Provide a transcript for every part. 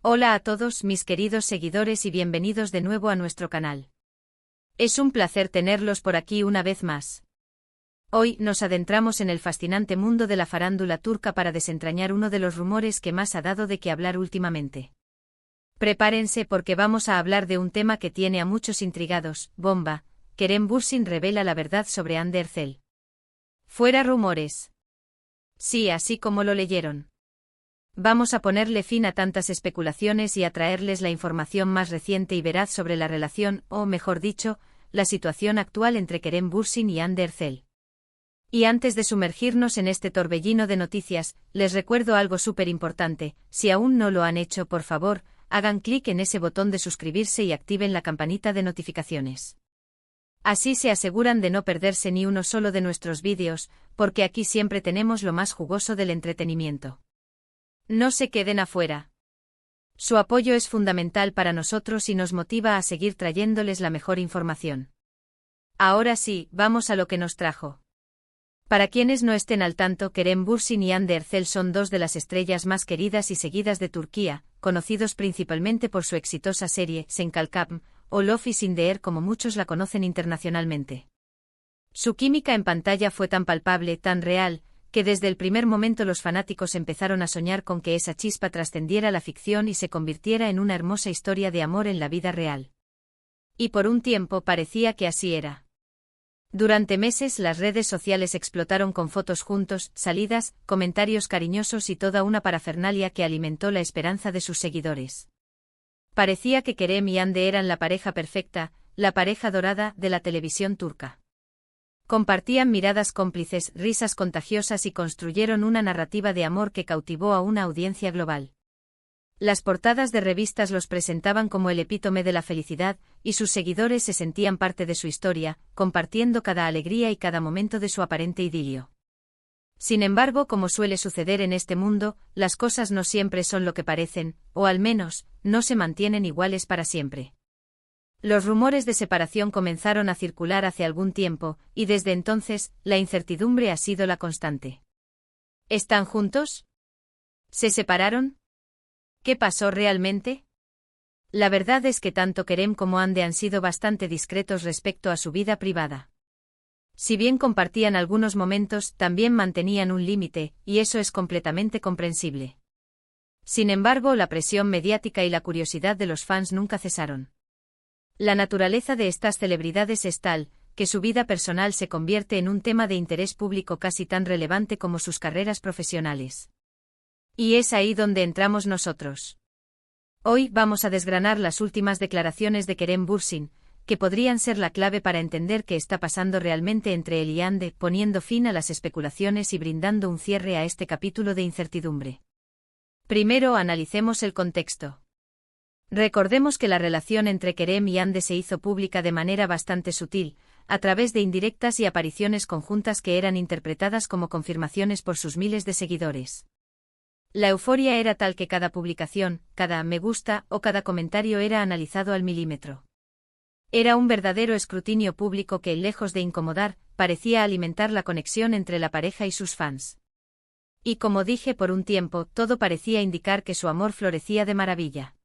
Hola a todos mis queridos seguidores y bienvenidos de nuevo a nuestro canal. Es un placer tenerlos por aquí una vez más. Hoy nos adentramos en el fascinante mundo de la farándula turca para desentrañar uno de los rumores que más ha dado de qué hablar últimamente. Prepárense porque vamos a hablar de un tema que tiene a muchos intrigados. Bomba, Kerem Bürsin revela la verdad sobre Hande Erçel. Fuera rumores. Sí, así como lo leyeron. Vamos a ponerle fin a tantas especulaciones y a traerles la información más reciente y veraz sobre la relación, o mejor dicho, la situación actual entre Kerem Bürsin y Hande Erçel. Y antes de sumergirnos en este torbellino de noticias, les recuerdo algo súper importante: si aún no lo han hecho, por favor, hagan clic en ese botón de suscribirse y activen la campanita de notificaciones. Así se aseguran de no perderse ni uno solo de nuestros vídeos, porque aquí siempre tenemos lo más jugoso del entretenimiento. No se queden afuera. Su apoyo es fundamental para nosotros y nos motiva a seguir trayéndoles la mejor información. Ahora sí, vamos a lo que nos trajo. Para quienes no estén al tanto, Kerem Bürsin y Hande Erçel son dos de las estrellas más queridas y seguidas de Turquía, conocidos principalmente por su exitosa serie Sen Kalkam, o Love is in the Air como muchos la conocen internacionalmente. Su química en pantalla fue tan palpable, tan real, que desde el primer momento los fanáticos empezaron a soñar con que esa chispa trascendiera la ficción y se convirtiera en una hermosa historia de amor en la vida real. Y por un tiempo parecía que así era. Durante meses las redes sociales explotaron con fotos juntos, salidas, comentarios cariñosos y toda una parafernalia que alimentó la esperanza de sus seguidores. Parecía que Kerem y Hande eran la pareja perfecta, la pareja dorada de la televisión turca. Compartían miradas cómplices, risas contagiosas y construyeron una narrativa de amor que cautivó a una audiencia global. Las portadas de revistas los presentaban como el epítome de la felicidad, y sus seguidores se sentían parte de su historia, compartiendo cada alegría y cada momento de su aparente idilio. Sin embargo, como suele suceder en este mundo, las cosas no siempre son lo que parecen, o al menos, no se mantienen iguales para siempre. Los rumores de separación comenzaron a circular hace algún tiempo, y desde entonces, la incertidumbre ha sido la constante. ¿Están juntos? ¿Se separaron? ¿Qué pasó realmente? La verdad es que tanto Kerem como Hande han sido bastante discretos respecto a su vida privada. Si bien compartían algunos momentos, también mantenían un límite, y eso es completamente comprensible. Sin embargo, la presión mediática y la curiosidad de los fans nunca cesaron. La naturaleza de estas celebridades es tal, que su vida personal se convierte en un tema de interés público casi tan relevante como sus carreras profesionales. Y es ahí donde entramos nosotros. Hoy vamos a desgranar las últimas declaraciones de Kerem Bürsin, que podrían ser la clave para entender qué está pasando realmente entre él y Hande, poniendo fin a las especulaciones y brindando un cierre a este capítulo de incertidumbre. Primero analicemos el contexto. Recordemos que la relación entre Kerem y Hande se hizo pública de manera bastante sutil, a través de indirectas y apariciones conjuntas que eran interpretadas como confirmaciones por sus miles de seguidores. La euforia era tal que cada publicación, cada me gusta o cada comentario era analizado al milímetro. Era un verdadero escrutinio público que, lejos de incomodar, parecía alimentar la conexión entre la pareja y sus fans. Y como dije, por un tiempo, todo parecía indicar que su amor florecía de maravilla.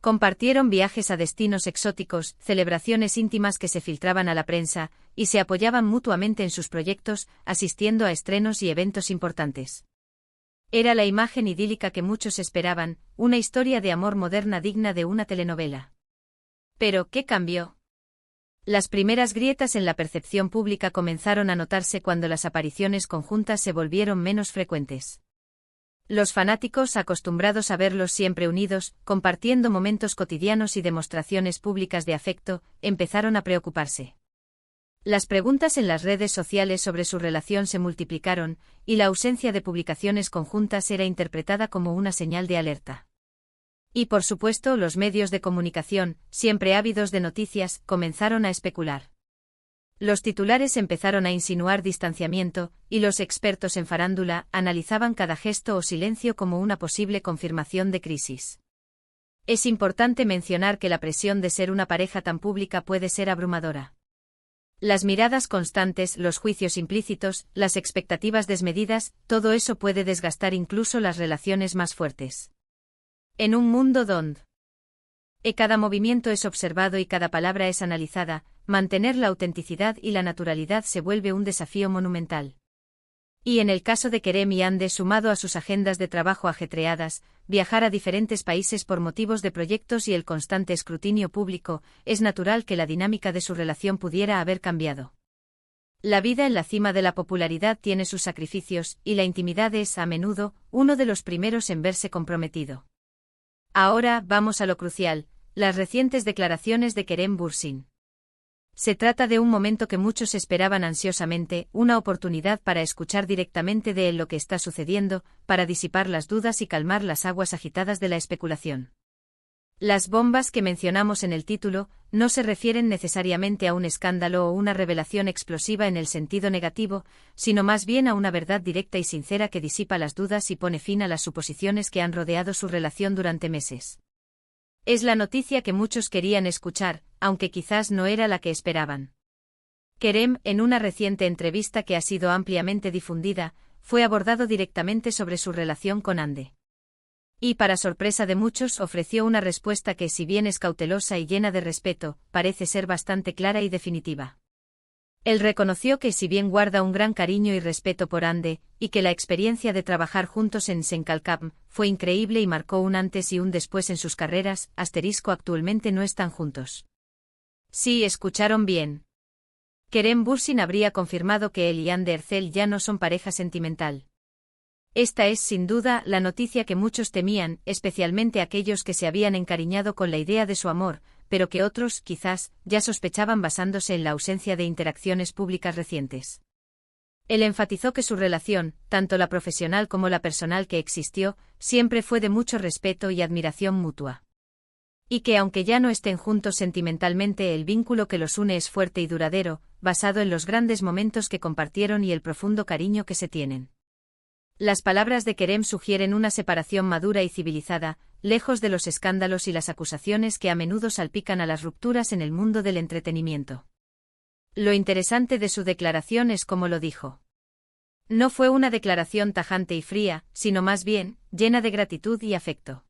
Compartieron viajes a destinos exóticos, celebraciones íntimas que se filtraban a la prensa, y se apoyaban mutuamente en sus proyectos, asistiendo a estrenos y eventos importantes. Era la imagen idílica que muchos esperaban, una historia de amor moderna digna de una telenovela. Pero, ¿qué cambió? Las primeras grietas en la percepción pública comenzaron a notarse cuando las apariciones conjuntas se volvieron menos frecuentes. Los fanáticos, acostumbrados a verlos siempre unidos, compartiendo momentos cotidianos y demostraciones públicas de afecto, empezaron a preocuparse. Las preguntas en las redes sociales sobre su relación se multiplicaron, y la ausencia de publicaciones conjuntas era interpretada como una señal de alerta. Y por supuesto, los medios de comunicación, siempre ávidos de noticias, comenzaron a especular. Los titulares empezaron a insinuar distanciamiento, y los expertos en farándula analizaban cada gesto o silencio como una posible confirmación de crisis. Es importante mencionar que la presión de ser una pareja tan pública puede ser abrumadora. Las miradas constantes, los juicios implícitos, las expectativas desmedidas, todo eso puede desgastar incluso las relaciones más fuertes. En un mundo donde cada movimiento es observado y cada palabra es analizada, mantener la autenticidad y la naturalidad se vuelve un desafío monumental. Y en el caso de Kerem y Ande, sumado a sus agendas de trabajo ajetreadas, viajar a diferentes países por motivos de proyectos y el constante escrutinio público, es natural que la dinámica de su relación pudiera haber cambiado. La vida en la cima de la popularidad tiene sus sacrificios, y la intimidad es, a menudo, uno de los primeros en verse comprometido. Ahora vamos a lo crucial, las recientes declaraciones de Kerem Bürsin. Se trata de un momento que muchos esperaban ansiosamente, una oportunidad para escuchar directamente de él lo que está sucediendo, para disipar las dudas y calmar las aguas agitadas de la especulación. Las bombas que mencionamos en el título no se refieren necesariamente a un escándalo o una revelación explosiva en el sentido negativo, sino más bien a una verdad directa y sincera que disipa las dudas y pone fin a las suposiciones que han rodeado su relación durante meses. Es la noticia que muchos querían escuchar, aunque quizás no era la que esperaban. Kerem, en una reciente entrevista que ha sido ampliamente difundida, fue abordado directamente sobre su relación con Ande. Y para sorpresa de muchos ofreció una respuesta que, si bien es cautelosa y llena de respeto, parece ser bastante clara y definitiva. Él reconoció que, si bien guarda un gran cariño y respeto por Ande, y que la experiencia de trabajar juntos en Senkalkam fue increíble y marcó un antes y un después en sus carreras, actualmente no están juntos. Sí, escucharon bien. Kerem Bürsin habría confirmado que él y Ande Erçel ya no son pareja sentimental. Esta es, sin duda, la noticia que muchos temían, especialmente aquellos que se habían encariñado con la idea de su amor, pero que otros, quizás, ya sospechaban basándose en la ausencia de interacciones públicas recientes. Él enfatizó que su relación, tanto la profesional como la personal que existió, siempre fue de mucho respeto y admiración mutua. Y que aunque ya no estén juntos sentimentalmente, el vínculo que los une es fuerte y duradero, basado en los grandes momentos que compartieron y el profundo cariño que se tienen. Las palabras de Kerem sugieren una separación madura y civilizada, lejos de los escándalos y las acusaciones que a menudo salpican a las rupturas en el mundo del entretenimiento. Lo interesante de su declaración es cómo lo dijo. No fue una declaración tajante y fría, sino más bien, llena de gratitud y afecto.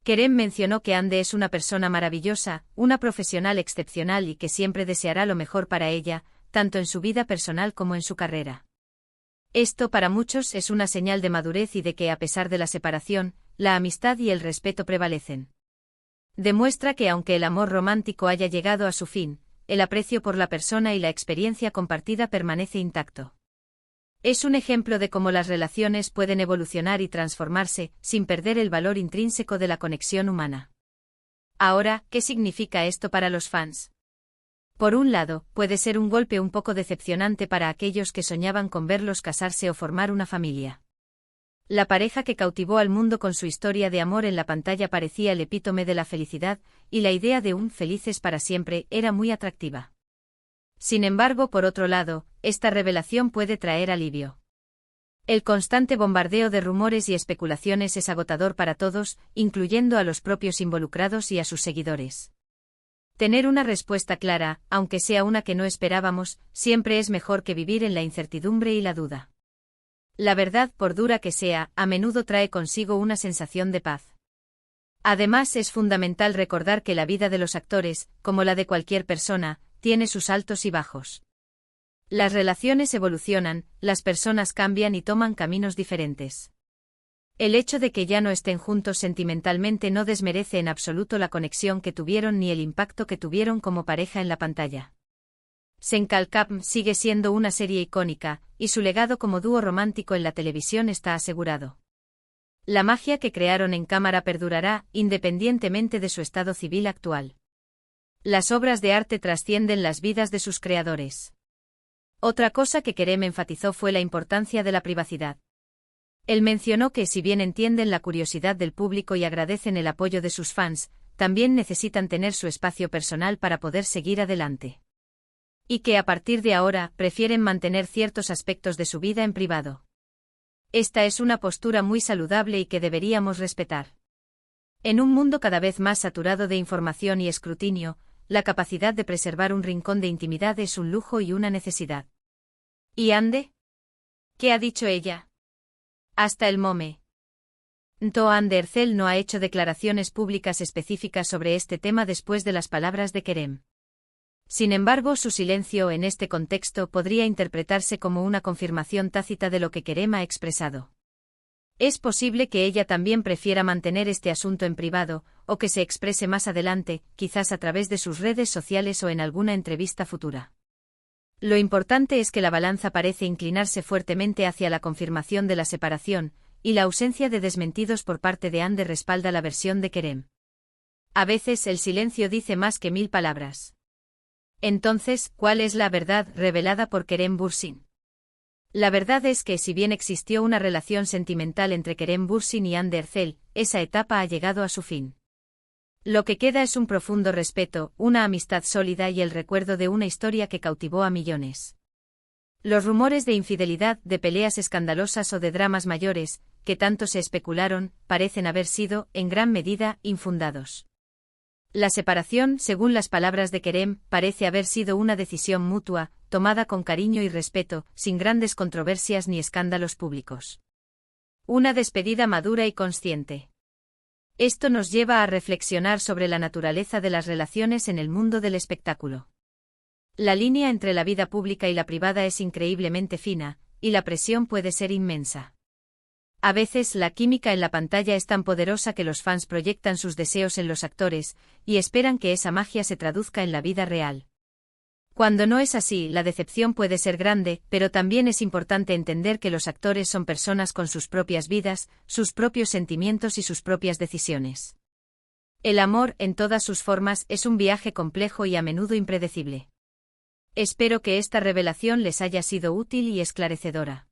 Kerem mencionó que Ande es una persona maravillosa, una profesional excepcional y que siempre deseará lo mejor para ella, tanto en su vida personal como en su carrera. Esto para muchos es una señal de madurez y de que, a pesar de la separación, la amistad y el respeto prevalecen. Demuestra que aunque el amor romántico haya llegado a su fin, el aprecio por la persona y la experiencia compartida permanece intacto. Es un ejemplo de cómo las relaciones pueden evolucionar y transformarse, sin perder el valor intrínseco de la conexión humana. Ahora, ¿qué significa esto para los fans? Por un lado, puede ser un golpe un poco decepcionante para aquellos que soñaban con verlos casarse o formar una familia. La pareja que cautivó al mundo con su historia de amor en la pantalla parecía el epítome de la felicidad, y la idea de un felices para siempre era muy atractiva. Sin embargo, por otro lado, esta revelación puede traer alivio. El constante bombardeo de rumores y especulaciones es agotador para todos, incluyendo a los propios involucrados y a sus seguidores. Tener una respuesta clara, aunque sea una que no esperábamos, siempre es mejor que vivir en la incertidumbre y la duda. La verdad, por dura que sea, a menudo trae consigo una sensación de paz. Además, es fundamental recordar que la vida de los actores, como la de cualquier persona, tiene sus altos y bajos. Las relaciones evolucionan, las personas cambian y toman caminos diferentes. El hecho de que ya no estén juntos sentimentalmente no desmerece en absoluto la conexión que tuvieron ni el impacto que tuvieron como pareja en la pantalla. Senkalkam sigue siendo una serie icónica, y su legado como dúo romántico en la televisión está asegurado. La magia que crearon en cámara perdurará, independientemente de su estado civil actual. Las obras de arte trascienden las vidas de sus creadores. Otra cosa que Kerem enfatizó fue la importancia de la privacidad. Él mencionó que, si bien entienden la curiosidad del público y agradecen el apoyo de sus fans, también necesitan tener su espacio personal para poder seguir adelante. Y que a partir de ahora prefieren mantener ciertos aspectos de su vida en privado. Esta es una postura muy saludable y que deberíamos respetar. En un mundo cada vez más saturado de información y escrutinio, la capacidad de preservar un rincón de intimidad es un lujo y una necesidad. ¿Y Ande? ¿Qué ha dicho ella? Hasta el mome. Anderzel no ha hecho declaraciones públicas específicas sobre este tema después de las palabras de Kerem. Sin embargo, su silencio en este contexto podría interpretarse como una confirmación tácita de lo que Kerem ha expresado. Es posible que ella también prefiera mantener este asunto en privado, o que se exprese más adelante, quizás a través de sus redes sociales o en alguna entrevista futura. Lo importante es que la balanza parece inclinarse fuertemente hacia la confirmación de la separación, y la ausencia de desmentidos por parte de Ander respalda la versión de Kerem. A veces el silencio dice más que 1000 palabras. Entonces, ¿cuál es la verdad revelada por Kerem Bürsin? La verdad es que si bien existió una relación sentimental entre Kerem Bürsin y Anderzel, esa etapa ha llegado a su fin. Lo que queda es un profundo respeto, una amistad sólida y el recuerdo de una historia que cautivó a millones. Los rumores de infidelidad, de peleas escandalosas o de dramas mayores, que tanto se especularon, parecen haber sido, en gran medida, infundados. La separación, según las palabras de Kerem, parece haber sido una decisión mutua, tomada con cariño y respeto, sin grandes controversias ni escándalos públicos. Una despedida madura y consciente. Esto nos lleva a reflexionar sobre la naturaleza de las relaciones en el mundo del espectáculo. La línea entre la vida pública y la privada es increíblemente fina, y la presión puede ser inmensa. A veces la química en la pantalla es tan poderosa que los fans proyectan sus deseos en los actores, y esperan que esa magia se traduzca en la vida real. Cuando no es así, la decepción puede ser grande, pero también es importante entender que los actores son personas con sus propias vidas, sus propios sentimientos y sus propias decisiones. El amor, en todas sus formas, es un viaje complejo y a menudo impredecible. Espero que esta revelación les haya sido útil y esclarecedora.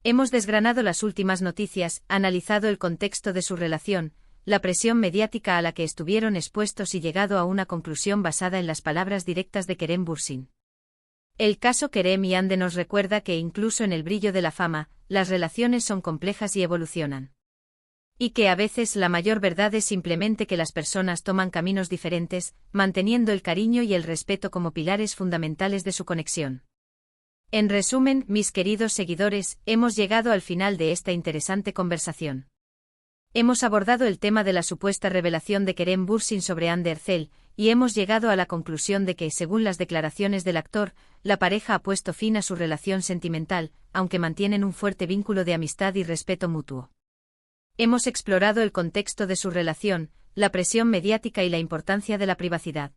Hemos desgranado las últimas noticias, analizado el contexto de su relación, la presión mediática a la que estuvieron expuestos y llegado a una conclusión basada en las palabras directas de Kerem Bürsin. El caso Kerem y Ande nos recuerda que incluso en el brillo de la fama, las relaciones son complejas y evolucionan. Y que a veces la mayor verdad es simplemente que las personas toman caminos diferentes, manteniendo el cariño y el respeto como pilares fundamentales de su conexión. En resumen, mis queridos seguidores, hemos llegado al final de esta interesante conversación. Hemos abordado el tema de la supuesta revelación de Kerem Bürsin sobre Anderzel, y hemos llegado a la conclusión de que, según las declaraciones del actor, la pareja ha puesto fin a su relación sentimental, aunque mantienen un fuerte vínculo de amistad y respeto mutuo. Hemos explorado el contexto de su relación, la presión mediática y la importancia de la privacidad.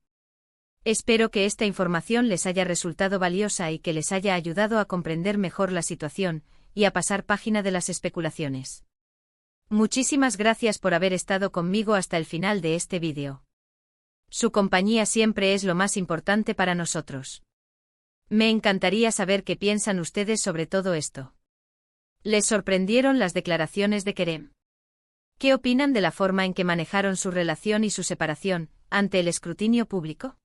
Espero que esta información les haya resultado valiosa y que les haya ayudado a comprender mejor la situación, y a pasar página de las especulaciones. Muchísimas gracias por haber estado conmigo hasta el final de este vídeo. Su compañía siempre es lo más importante para nosotros. Me encantaría saber qué piensan ustedes sobre todo esto. ¿Les sorprendieron las declaraciones de Kerem? ¿Qué opinan de la forma en que manejaron su relación y su separación, ante el escrutinio público?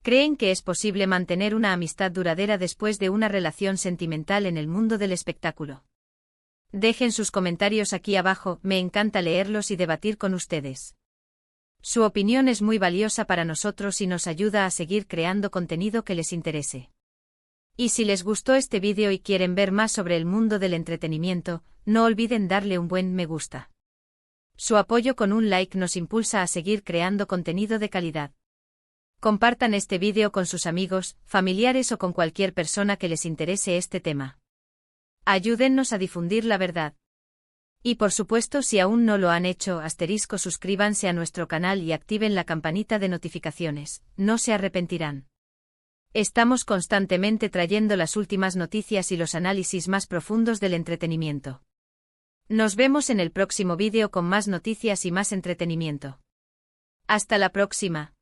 ¿Creen que es posible mantener una amistad duradera después de una relación sentimental en el mundo del espectáculo? Dejen sus comentarios aquí abajo, me encanta leerlos y debatir con ustedes. Su opinión es muy valiosa para nosotros y nos ayuda a seguir creando contenido que les interese. Y si les gustó este vídeo y quieren ver más sobre el mundo del entretenimiento, no olviden darle un buen me gusta. Su apoyo con un like nos impulsa a seguir creando contenido de calidad. Compartan este vídeo con sus amigos, familiares o con cualquier persona que les interese este tema. Ayúdennos a difundir la verdad. Y por supuesto, si aún no lo han hecho, suscríbanse a nuestro canal y activen la campanita de notificaciones, no se arrepentirán. Estamos constantemente trayendo las últimas noticias y los análisis más profundos del entretenimiento. Nos vemos en el próximo vídeo con más noticias y más entretenimiento. Hasta la próxima.